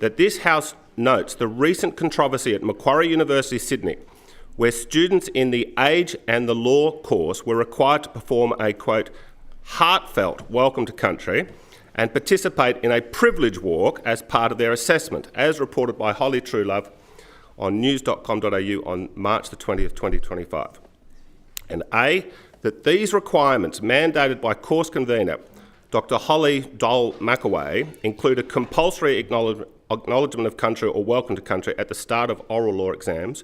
that this House notes the recent controversy at Macquarie University, Sydney, where students in the Age and the Law course were required to perform a, quote, heartfelt welcome to country and participate in a privilege walk as part of their assessment, as reported by Holly Truelove on news.com.au on March the 20th, 2025. And A, that these requirements mandated by course convener Dr. Holly Dole Macquarie include a compulsory acknowledgement of country or welcome to country at the start of oral law exams,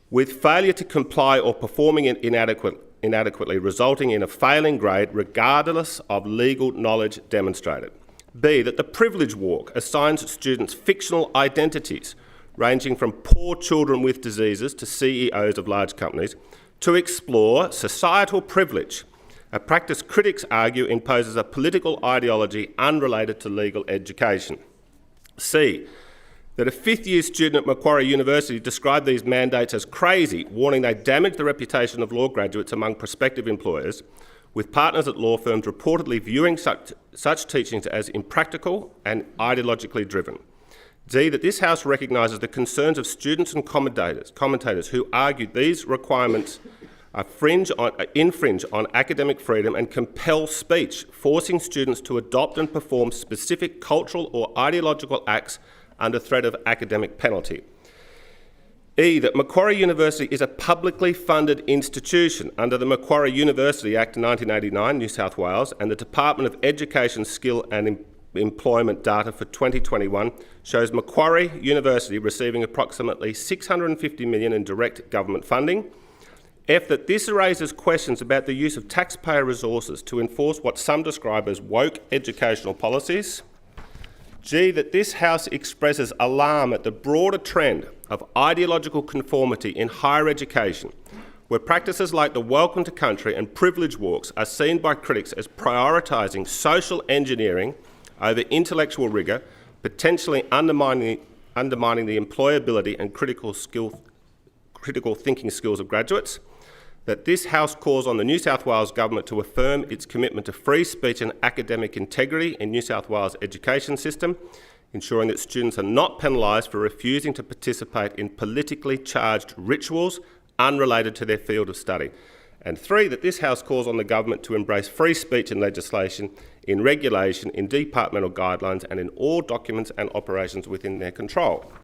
with failure to comply or performing it inadequately resulting in a failing grade regardless of legal knowledge demonstrated. B, that the privilege walk assigns students fictional identities ranging from poor children with diseases to CEOs of large companies to explore societal privilege, a practice critics argue imposes a political ideology unrelated to legal education. C, that a fifth-year student at Macquarie University described these mandates as crazy, warning they damage the reputation of law graduates among prospective employers, with partners at law firms reportedly viewing such teachings as impractical and ideologically driven. D, that this House recognises the concerns of students and commentators who argued these requirements infringe on academic freedom and compel speech, forcing students to adopt and perform specific cultural or ideological acts under threat of academic penalty. E, that Macquarie University is a publicly funded institution under the Macquarie University Act 1989, New South Wales, and the Department of Education, Skill and Employment data for 2021 shows Macquarie University receiving approximately $650 million in direct government funding. F, that this raises questions about the use of taxpayer resources to enforce what some describe as woke educational policies. G, that this House expresses alarm at the broader trend of ideological conformity in higher education, where practices like the welcome to country and privilege walks are seen by critics as prioritising social engineering over intellectual rigour, potentially undermining the employability and critical thinking skills of graduates. That this House calls on the New South Wales Government to affirm its commitment to free speech and academic integrity in New South Wales education system, ensuring that students are not penalised for refusing to participate in politically charged rituals unrelated to their field of study. And 3, that this House calls on the Government to embrace free speech in legislation, in regulation, in departmental guidelines and in all documents and operations within their control.